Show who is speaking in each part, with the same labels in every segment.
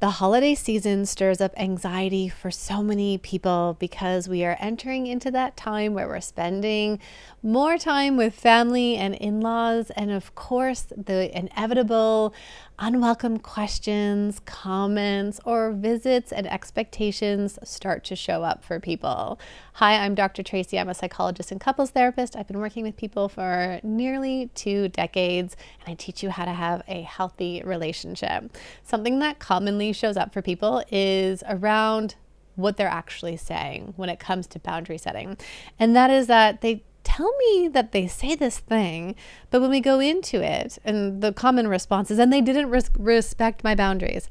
Speaker 1: The holiday season stirs up anxiety for so many people because we are entering into that time where we're spending more time with family and in-laws. And of course, the inevitable unwelcome questions, comments, or visits and expectations start to show up for people. Hi, I'm Dr. Tracy. I'm a psychologist and couples therapist. I've been working with people for nearly 2 decades, and I teach you how to have a healthy relationship. Something that commonly shows up for people is around what they're actually saying when it comes to boundary setting. And that is that they tell me that they say this thing, but when we go into it, and the common response is, and they didn't respect my boundaries.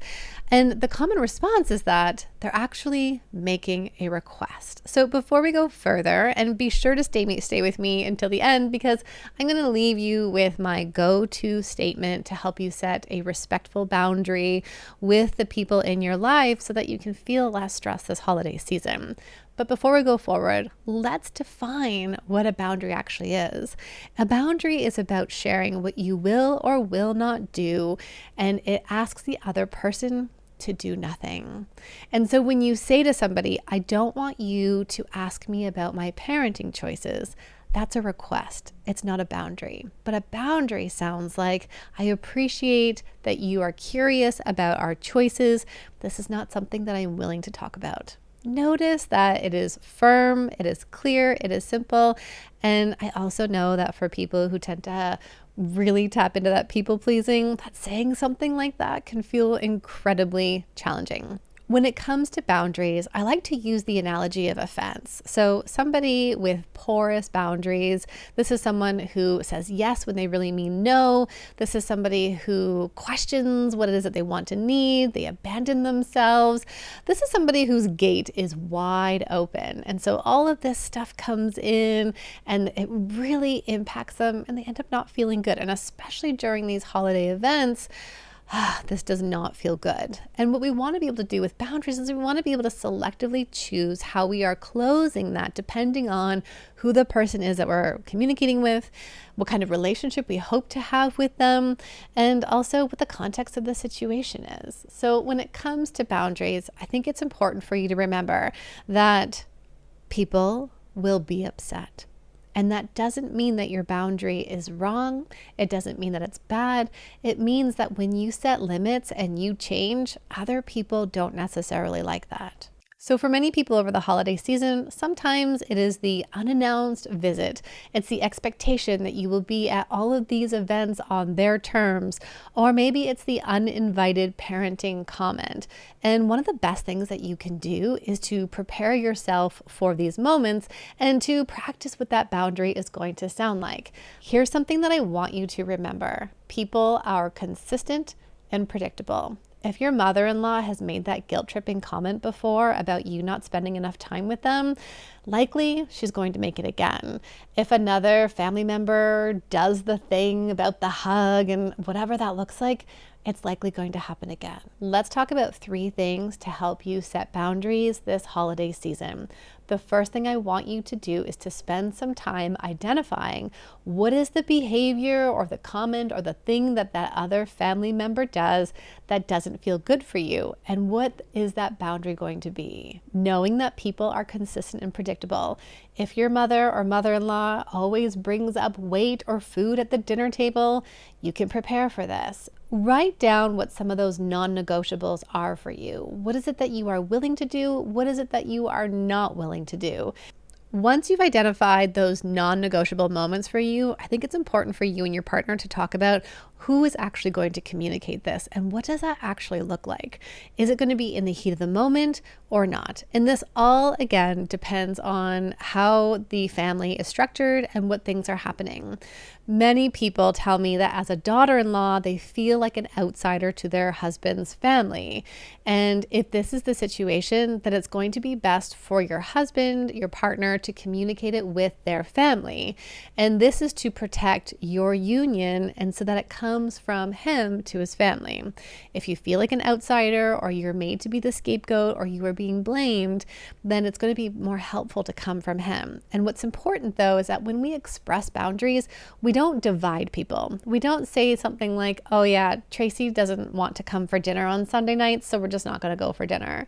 Speaker 1: And the common response is that they're actually making a request. So before we go further, and be sure to stay with me until the end, because I'm going to leave you with my go-to statement to help you set a respectful boundary with the people in your life so that you can feel less stress this holiday season. But before we go forward, let's define what a boundary actually is. A boundary is about sharing what you will or will not do, and it asks the other person to do nothing. And so when you say to somebody, I don't want you to ask me about my parenting choices, that's a request. It's not a boundary. But a boundary sounds like, I appreciate that you are curious about our choices. This is not something that I'm willing to talk about. Notice that it is firm, it is clear, it is simple. And I also know that for people who tend to really tap into that people pleasing, that saying something like that can feel incredibly challenging. When it comes to boundaries, I like to use the analogy of a fence. So somebody with porous boundaries, this is someone who says yes when they really mean no. This is somebody who questions what it is that they want to need. They abandon themselves. This is somebody whose gate is wide open. And so all of this stuff comes in and it really impacts them and they end up not feeling good. And especially during these holiday events, this does not feel good. And what we want to be able to do with boundaries is we want to be able to selectively choose how we are closing that depending on who the person is that we're communicating with, what kind of relationship we hope to have with them, and also what the context of the situation is. So when it comes to boundaries, I think it's important for you to remember that people will be upset. And that doesn't mean that your boundary is wrong. It doesn't mean that it's bad. It means that when you set limits and you change, other people don't necessarily like that. So for many people over the holiday season, sometimes it is the unannounced visit. It's the expectation that you will be at all of these events on their terms, or maybe it's the uninvited parenting comment. And one of the best things that you can do is to prepare yourself for these moments and to practice what that boundary is going to sound like. Here's something that I want you to remember. People are consistent and predictable. If your mother-in-law has made that guilt-tripping comment before about you not spending enough time with them, likely she's going to make it again. If another family member does the thing about the hug and whatever that looks like, it's likely going to happen again. Let's talk about 3 things to help you set boundaries this holiday season. The first thing I want you to do is to spend some time identifying what is the behavior or the comment or the thing that that other family member does that doesn't feel good for you, and what is that boundary going to be? Knowing that people are consistent and predictable. If your mother or mother-in-law always brings up weight or food at the dinner table, you can prepare for this. Write down what some of those non-negotiables are for you. What is it that you are willing to do? What is it that you are not willing to do? Once you've identified those non-negotiable moments for you, I think it's important for you and your partner to talk about who is actually going to communicate this and what does that actually look like? Is it going to be in the heat of the moment or not? And this all, again, depends on how the family is structured and what things are happening. Many people tell me that as a daughter-in-law, they feel like an outsider to their husband's family. And if this is the situation, then it's going to be best for your husband, your partner, to communicate it with their family. And this is to protect your union and so that it comes comes from him to his family. If you feel like an outsider, or you're made to be the scapegoat, or you are being blamed, then it's going to be more helpful to come from him. And what's important though is that when we express boundaries, we don't divide people. We don't say something like, oh yeah, Tracy doesn't want to come for dinner on Sunday nights, so we're just not going to go for dinner.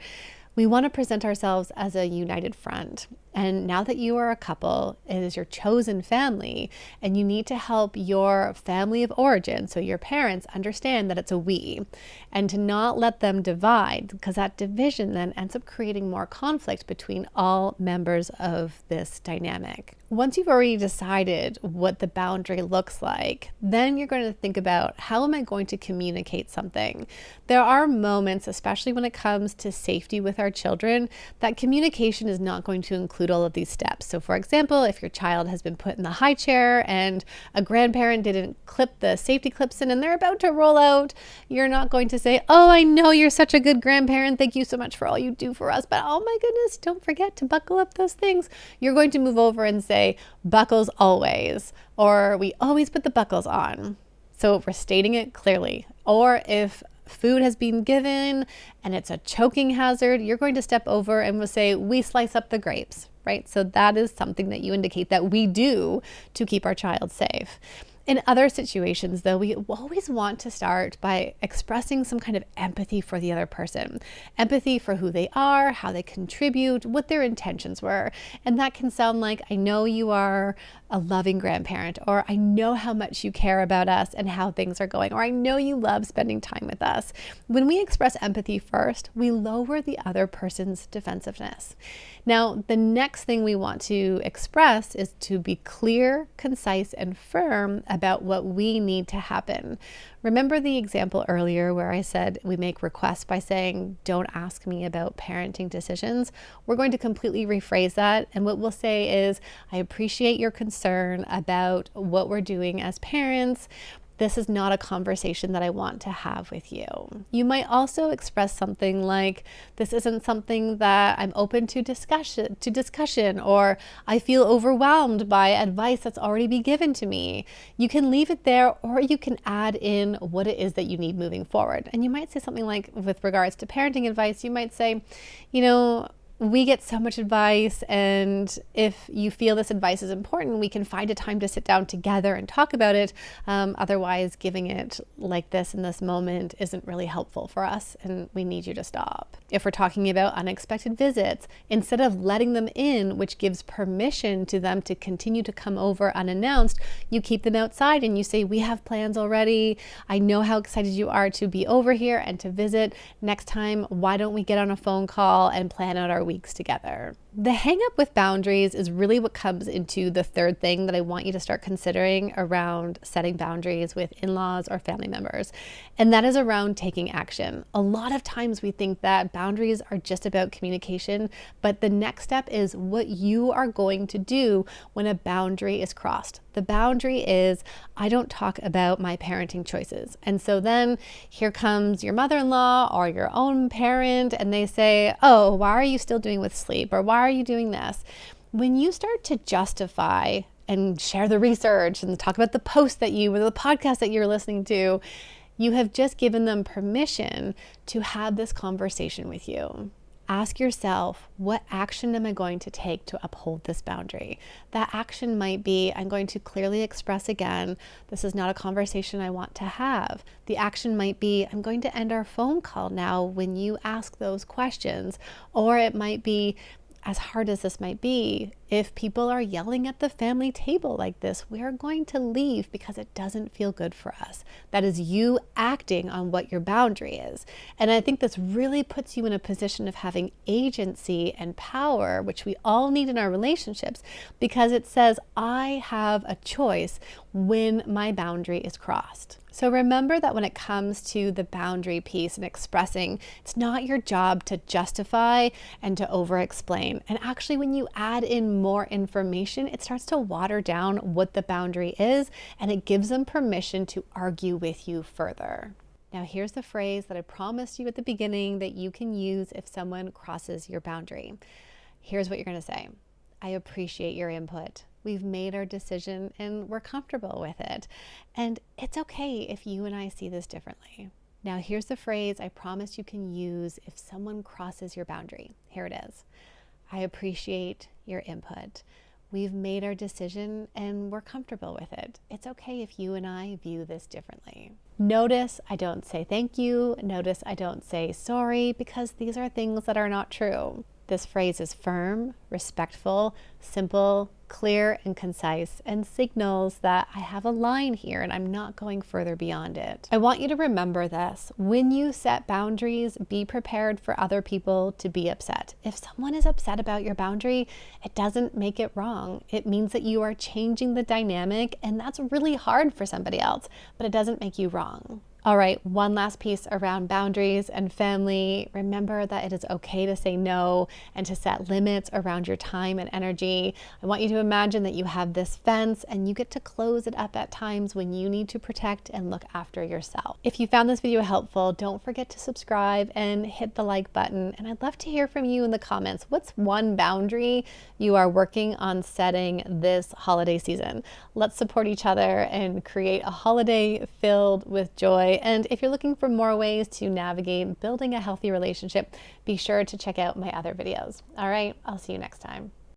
Speaker 1: We want to present ourselves as a united front. And now that you are a couple, it is your chosen family, and you need to help your family of origin, so your parents, understand that it's a we, and to not let them divide, because that division then ends up creating more conflict between all members of this dynamic. Once you've already decided what the boundary looks like, then you're going to think about, how am I going to communicate something? There are moments, especially when it comes to safety with our children, that communication is not going to include all of these steps. So for example, if your child has been put in the high chair and a grandparent didn't clip the safety clips in and they're about to roll out, you're not going to say, oh, I know you're such a good grandparent, thank you so much for all you do for us, but oh my goodness, don't forget to buckle up those things. You're going to move over and say, buckles always, or we always put the buckles on. So we're stating it clearly. Or if food has been given and it's a choking hazard, you're going to step over and we'll say, we slice up the grapes, right? So that is something that you indicate that we do to keep our child safe. In other situations, though, we always want to start by expressing some kind of empathy for the other person. Empathy for who they are, how they contribute, what their intentions were. And that can sound like, I know you are a loving grandparent, or I know how much you care about us and how things are going, or I know you love spending time with us. When we express empathy first, we lower the other person's defensiveness. Now, the next thing we want to express is to be clear, concise, and firm about what we need to happen. Remember the example earlier where I said we make requests by saying, don't ask me about parenting decisions? We're going to completely rephrase that. And what we'll say is, I appreciate your concern about what we're doing as parents. This is not a conversation that I want to have with you. You might also express something like, this isn't something that I'm open to discussion, or I feel overwhelmed by advice that's already been given to me. You can leave it there, or you can add in what it is that you need moving forward. And you might say something like, with regards to parenting advice, you might say, we get so much advice, and if you feel this advice is important, we can find a time to sit down together and talk about it. Otherwise, giving it like this in this moment isn't really helpful for us, and we need you to stop. If we're talking about unexpected visits, instead of letting them in, which gives permission to them to continue to come over unannounced, you keep them outside and you say, we have plans already. I know how excited you are to be over here and to visit. Next time, why don't we get on a phone call and plan out our weeks together? The hang up with boundaries is really what comes into the third thing that I want you to start considering around setting boundaries with in-laws or family members. And that is around taking action. A lot of times we think that boundaries are just about communication, but the next step is what you are going to do when a boundary is crossed. The boundary is, I don't talk about my parenting choices. And so then here comes your mother-in-law or your own parent, and they say, oh, why are you still doing with sleep? Or why are you doing this? When you start to justify and share the research and talk about the post that you, or the podcast that you're listening to, you have just given them permission to have this conversation with you. Ask yourself, what action am I going to take to uphold this boundary? That action might be, I'm going to clearly express again, this is not a conversation I want to have. The action might be, I'm going to end our phone call now when you ask those questions. Or it might be, as hard as this might be, if people are yelling at the family table like this, we're going to leave because it doesn't feel good for us. That is you acting on what your boundary is. And I think this really puts you in a position of having agency and power, which we all need in our relationships, because it says, I have a choice when my boundary is crossed. So remember that when it comes to the boundary piece and expressing, it's not your job to justify and to over-explain. And actually, when you add in more information, it starts to water down what the boundary is, and it gives them permission to argue with you further. Now, here's the phrase that I promised you at the beginning that you can use if someone crosses your boundary. Here's what you're going to say. I appreciate your input. We've made our decision and we're comfortable with it. And it's okay if you and I see this differently. Now, here's the phrase I promise you can use if someone crosses your boundary. Here it is. I appreciate your input. We've made our decision and we're comfortable with it. It's okay if you and I view this differently. Notice I don't say thank you. Notice I don't say sorry, because these are things that are not true. This phrase is firm, respectful, simple, clear, and concise, and signals that I have a line here and I'm not going further beyond it. I want you to remember this. When you set boundaries, be prepared for other people to be upset. If someone is upset about your boundary, it doesn't make it wrong. It means that you are changing the dynamic, and that's really hard for somebody else, but it doesn't make you wrong. All right, one last piece around boundaries and family. Remember that it is okay to say no and to set limits around your time and energy. I want you to imagine that you have this fence and you get to close it up at times when you need to protect and look after yourself. If you found this video helpful, don't forget to subscribe and hit the like button. And I'd love to hear from you in the comments. What's one boundary you are working on setting this holiday season? Let's support each other and create a holiday filled with joy. And if you're looking for more ways to navigate building a healthy relationship, be sure to check out my other videos. All right, I'll see you next time.